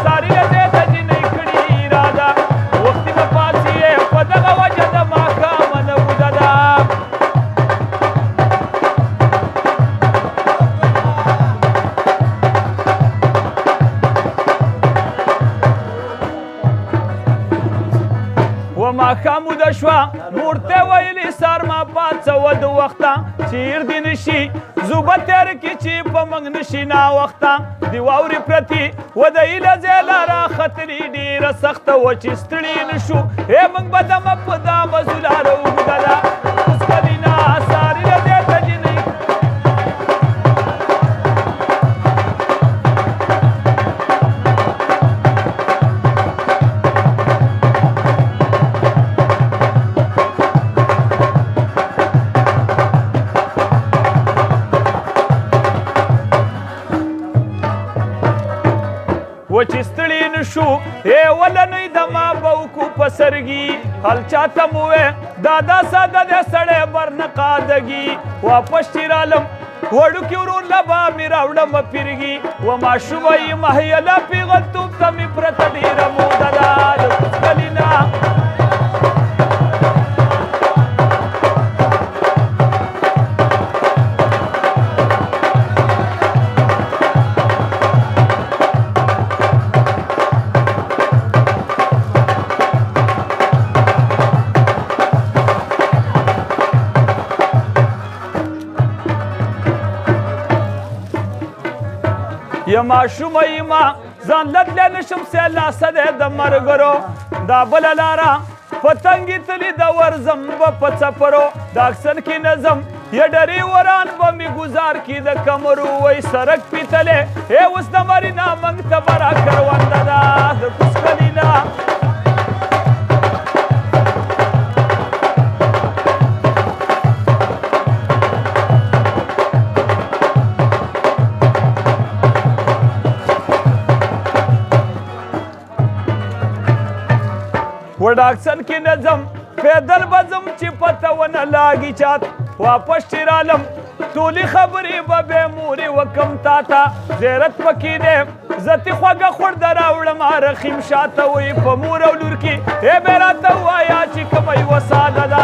ساري دې ته جنۍ کړي اراده وختي به پاسي په دغه وجه د ماښام نه اوږده ده و ماښام اوده شوه مور ته ویلې سار ما پاڅوه د وخته چې هېر دې نه شي زو به تېر کې چې په موږ نه شي ناوخته د واورې پرتې و د هیله ځای لاره ختلې ډېره سخته وه چې ستړي نه شو موږ به دمه په دا مزو لاره اوږده ده اوس کلینه ساري له دې ته جنۍ و چې ستړي نه شو ولنوی د ما به وکو په سرګي هل چاته مو وې دا ساده دی سړی برنقادګي واپس چې رالم وړوکي ورور له به مې راوړمه پیرګي و ماشومه یې مهیله پیغلتوب ته مې پرته ډېره موده ده د کوڅ کلینه یا ماشومه یې ما ځان لتلی نشم سیلاسه دی د مرګرو دا بله لاره په تنګې تلي د ورځم به په څپرو د اکسن کې نظم یا ډرې وران به مې ګزار کي د کمرو وی سرک پیتلی اوس د مرینا منګ ته به را کرونده ده د کوڅ کلیله و ډاکسن کې نظم پیدل بزم چې پته ونه لاګي چات واپس چې رالم ټولې خبرې به بې مورې وکم تا ته زیرت پکې دی زتې خوږه خورده راوړم رخیم شاته وایي په مور او لور کې بیا راته ووایه چې کومه یوه ساده ده